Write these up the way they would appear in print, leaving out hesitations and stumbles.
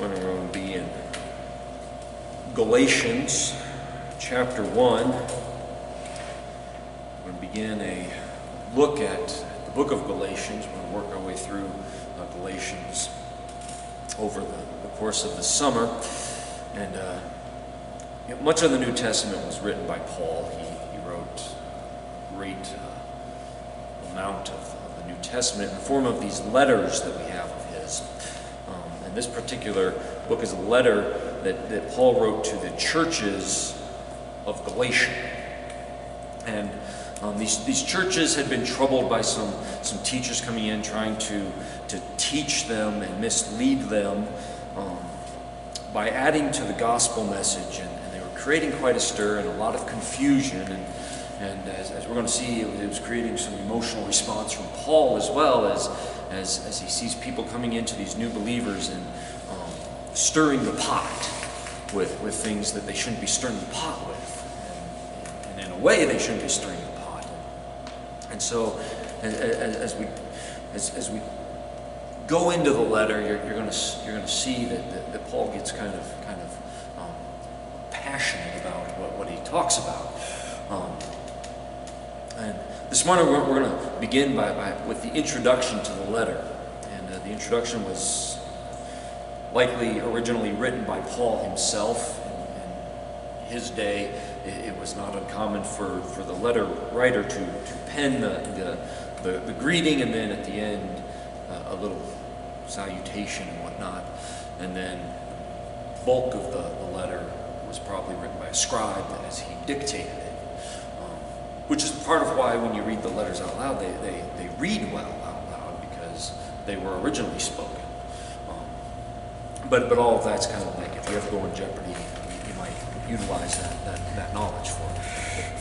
We're going to be in Galatians chapter 1. We're going to begin a look at the book of Galatians. We're going to work our way through Galatians over the course of the summer. And much of the New Testament was written by Paul. He wrote a great amount of the New Testament in the form of these letters that we have of his. And this particular book is a letter that Paul wrote to the churches of Galatia. And these churches had been troubled by some teachers coming in trying to teach them and mislead them by adding to the gospel message, and they were creating quite a stir and a lot of confusion, and as we're going to see, it was creating some emotional response from Paul as well as he sees people coming into these new believers and stirring the pot with things that they shouldn't be stirring the pot with, and in a way they shouldn't be stirring the pot. And so as we go into the letter, you're going to see that Paul gets kind of passionate about what he talks about. And this morning we're going to begin with the introduction to the letter, and the introduction was likely originally written by Paul himself. In his day, it was not uncommon for the letter writer to pen the greeting, and then at the end a little salutation and whatnot, and then the bulk of the letter was probably written by a scribe as he dictated it, which is part of why when you read the letters out loud, they read well out loud because they were originally spoken. But all of that's kind of like, if you ever go in jeopardy, you might utilize that knowledge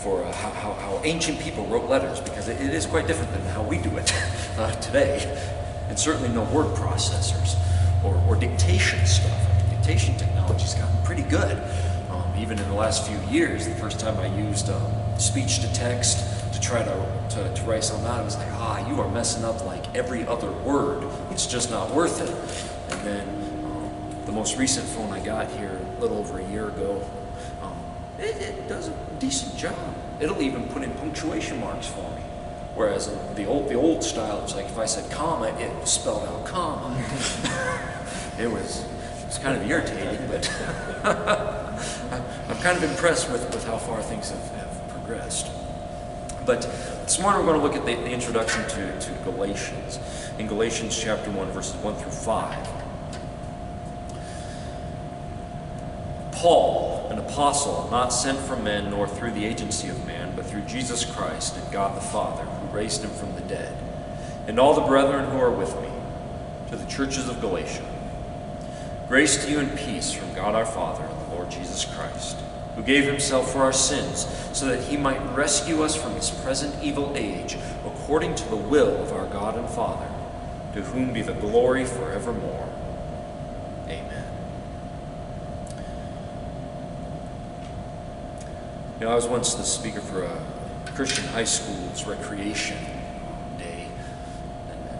for how ancient people wrote letters, because it is quite different than how we do it today. And certainly no word processors or dictation stuff. Dictation technology's gotten pretty good. Even in the last few years, the first time I used speech to text to try to write something out, it was like, you are messing up like every other word. It's just not worth it. And then the most recent phone I got here a little over a year ago, it does a decent job. It'll even put in punctuation marks for me. Whereas in the old style, it's like if I said comma, it spelled out comma. It was kind of irritating, but I'm kind of impressed with how far things have progressed. But this morning we're going to look at the introduction to Galatians. In Galatians chapter 1, verses 1 through 5. Paul, an apostle, not sent from men nor through the agency of man, but through Jesus Christ and God the Father, who raised him from the dead, and all the brethren who are with me, to the churches of Galatia. Grace to you and peace from God our Father and the Lord Jesus Christ, who gave himself for our sins, so that he might rescue us from this present evil age, according to the will of our God and Father, to whom be the glory forevermore. Amen. You know, I was once the speaker for a Christian high school's recreation day,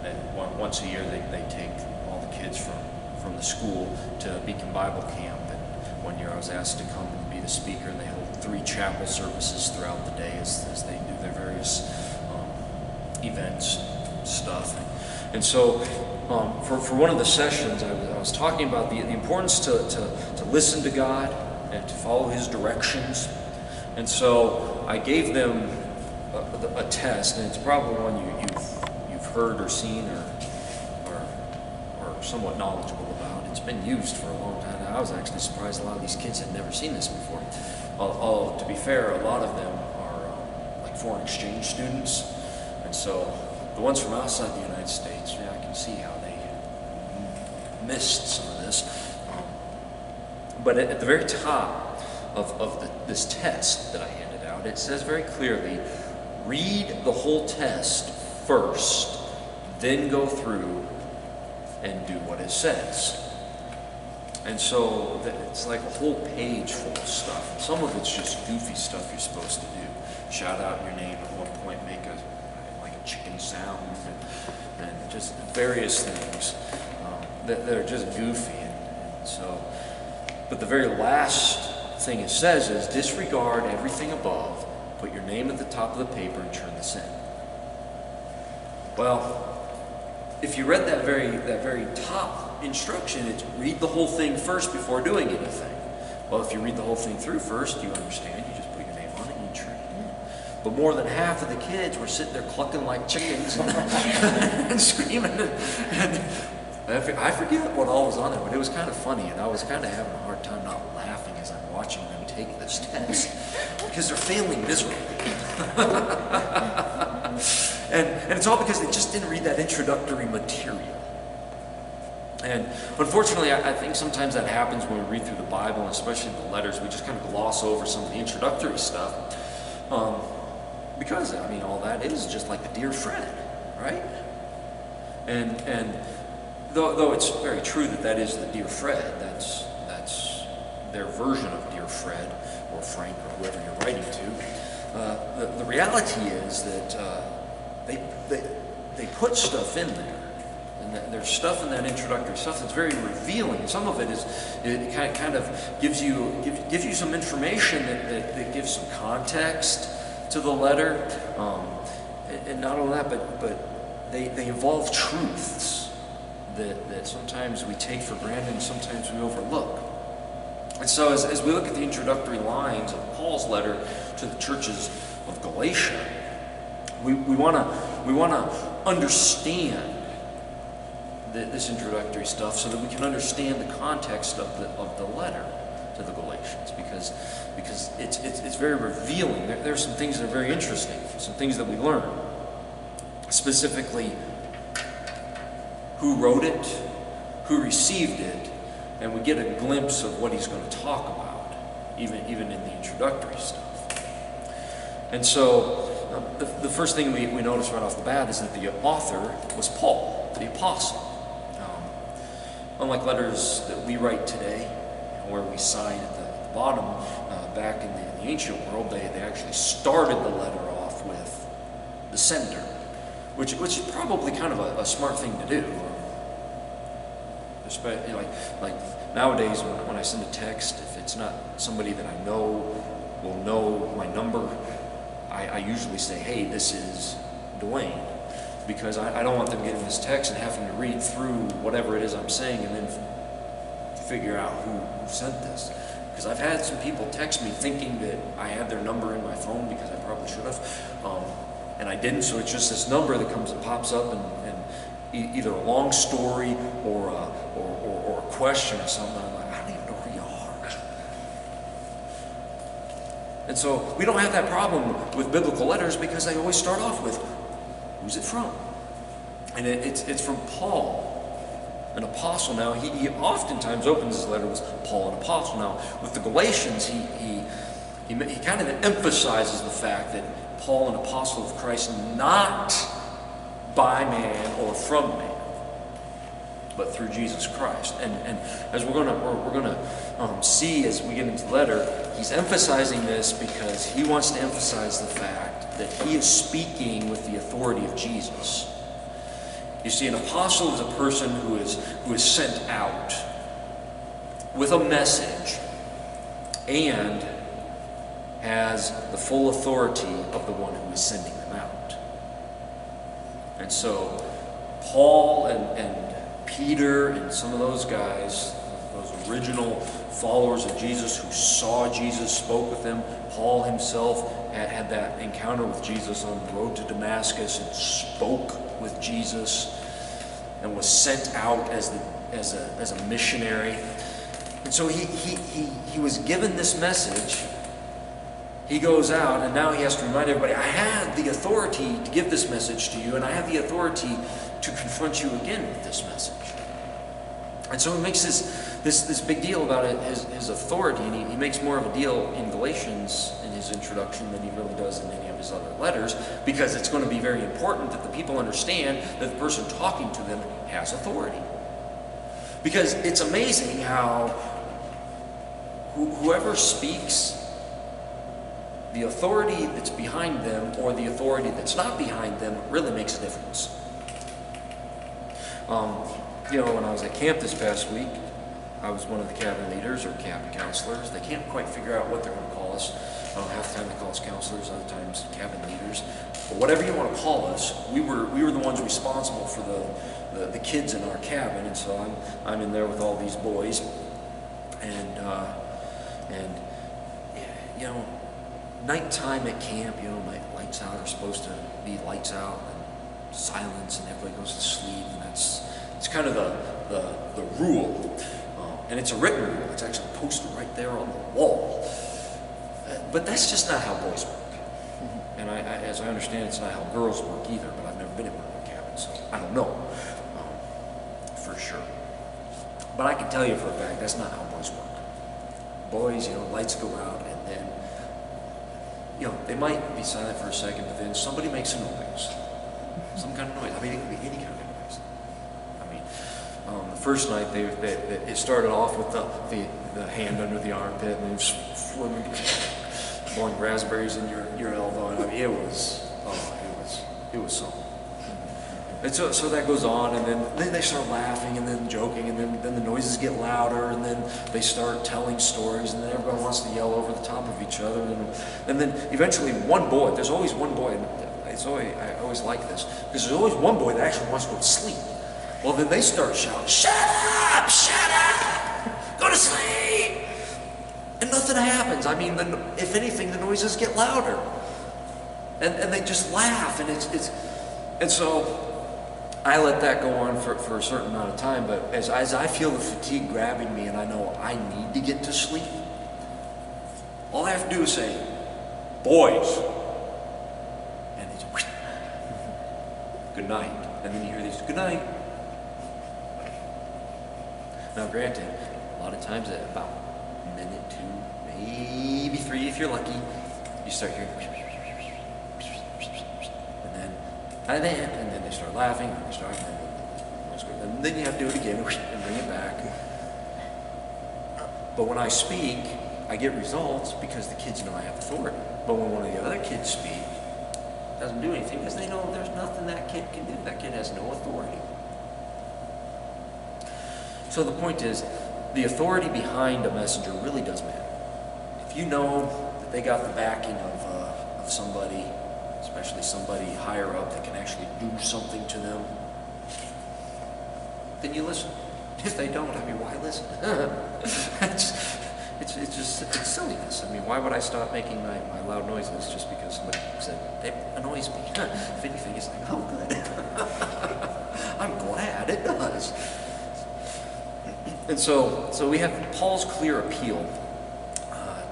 and once a year they take all the kids from the school to Beacon Bible Camp. And one year I was asked to come and be the speaker, and they hold 3 chapel services throughout the day as they do their various events and stuff. And so for one of the sessions, I was talking about the importance to listen to God and to follow his directions. And so I gave them a test, and it's probably one you've heard or seen or somewhat knowledgeable about. It's been used for a long time. I was actually surprised a lot of these kids had never seen this before. To be fair, a lot of them are like foreign exchange students, and so the ones from outside the United States, I can see how they missed some of this. But at the very top of this test that I handed out, it says very clearly, read the whole test first, then go through and do what it says. And so it's like a whole page full of stuff. Some of it's just goofy stuff you're supposed to do. Shout out your name at one point, make a chicken sound, and just various things that are just goofy. And So, but the very last thing it says is, disregard everything above, put your name at the top of the paper, and turn this in. Well, if you read that very top instruction, it's read the whole thing first before doing anything. Well, if you read the whole thing through first, you understand. You just put your name on it and you turn it in. But more than half of the kids were sitting there clucking like chickens and screaming. And I forget what all was on there, but it was kind of funny, and I was kind of having a hard time not laughing as I'm watching them take this test because they're failing miserably. And it's all because they just didn't read that introductory material. And unfortunately, I think sometimes that happens when we read through the Bible, and especially the letters. We just kind of gloss over some of the introductory stuff. Because, I mean, all that is just like the dear friend, right? And though it's very true that is the dear Fred, that's their version of dear Fred, or Frank, or whoever you're writing to, the reality is that they put stuff in there. And there's stuff in that introductory stuff that's very revealing. Some of it kind of gives you some information that gives some context to the letter, and not only that, but they involve truths that sometimes we take for granted and sometimes we overlook. And so as we look at the introductory lines of Paul's letter to the churches of Galatia, we want to understand this introductory stuff so that we can understand the context of the letter to the Galatians, because it's very revealing. There are some things that are very interesting, some things that we learn. Specifically, who wrote it, who received it, and we get a glimpse of what he's going to talk about, even in the introductory stuff. And so the first thing we notice right off the bat is that the author was Paul, the apostle. Unlike letters that we write today, where we sign at the bottom, back in the ancient world, they actually started the letter off with the sender, which is probably kind of a smart thing to do. Especially like nowadays, when I send a text, if it's not somebody that I know will know my number, I usually say, hey, this is Duane. Because I don't want them getting this text and having to read through whatever it is I'm saying and then figure out who sent this. Because I've had some people text me thinking that I had their number in my phone, because I probably should have, and I didn't. So it's just this number that pops up, and either a long story or a question or something. I'm like, I don't even know who you are. And so we don't have that problem with biblical letters, because they always start off with, who's it from? And it's from Paul, an apostle. Now, he oftentimes opens his letter with Paul, an apostle. Now, with the Galatians, he kind of emphasizes the fact that Paul, an apostle of Christ, not by man or from man, but through Jesus Christ. And as we're gonna see as we get into the letter, he's emphasizing this because he wants to emphasize the fact that he is speaking with the authority of Jesus. You see, an apostle is a person who is sent out with a message and has the full authority of the one who is sending them out. And so Paul and Peter and some of those guys, those original followers of Jesus who saw Jesus, spoke with him. Paul himself had that encounter with Jesus on the road to Damascus and spoke with Jesus and was sent out as a missionary. And so he was given this message. He goes out, and now he has to remind everybody, I have the authority to give this message to you, and I have the authority to confront you again with this message. And so he makes this big deal about it, his authority, and he makes more of a deal in Galatians in his introduction than he really does in any of his other letters, because it's going to be very important that the people understand that the person talking to them has authority. Because it's amazing how whoever speaks, the authority that's behind them or the authority that's not behind them really makes a difference. When I was at camp this past week, I was one of the cabin leaders or cabin counselors. They can't quite figure out what they're going to call us. Half the time they call us counselors, other times cabin leaders. But whatever you want to call us, we were the ones responsible for the kids in our cabin. And so I'm in there with all these boys, and you know, nighttime at camp, you know, lights out are supposed to be lights out and silence, and everybody goes to sleep, and it's kind of the rule. And it's a written rule. It's actually posted right there on the wall. But that's just not how boys work. And as I understand, it's not how girls work either, but I've never been in one of the cabins, so I don't know for sure. But I can tell you for a fact, that's not how boys work. Boys, you know, lights go out, and then, you know, they might be silent for a second, but then somebody makes a noise. Some kind of noise. I mean, it could be any kind of noise. I mean, the first night, it started off with the hand under the armpit, and then swimming, blowing raspberries in your elbow. And I mean, it was something. And so that goes on, and then they start laughing and then joking, and then the noises get louder, and then they start telling stories, and then everyone wants to yell over the top of each other, and then eventually one boy, there's always one boy, and I always like this, because there's always one boy that actually wants to go to sleep. Well, then they start shouting, shut up, go to sleep, and nothing happens. I mean, if anything, the noises get louder, and they just laugh, and so I let that go on for a certain amount of time, but as I feel the fatigue grabbing me and I know I need to get to sleep, all I have to do is say, boys, and it's good night, and then you hear these, good night. Now granted, a lot of times at about a minute, 2, maybe 3 if you're lucky, you start hearing, and then they start laughing, and then you have to do it again and bring it back. But when I speak, I get results because the kids know I have authority. But when one of the other kids speak, it doesn't do anything because they know there's nothing that kid can do. That kid has no authority. So the point is, the authority behind a messenger really does matter. If you know that they got the backing of somebody, especially somebody higher up that can actually do something to them, then you listen. If they don't, I mean, why listen? It's silliness. I mean, why would I stop making my loud noises just because somebody said it annoys me? If anything, it's like, oh, good. I'm glad it does. And so we have Paul's clear appeal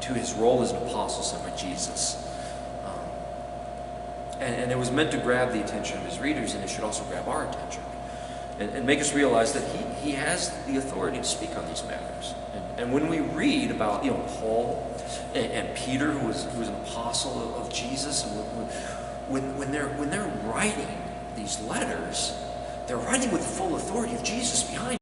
to his role as an apostle sent by Jesus. And it was meant to grab the attention of his readers, and it should also grab our attention and make us realize that he has the authority to speak on these matters. And when we read about, you know, Paul and Peter, who was an apostle of Jesus, and when they're writing these letters, they're writing with the full authority of Jesus behind them.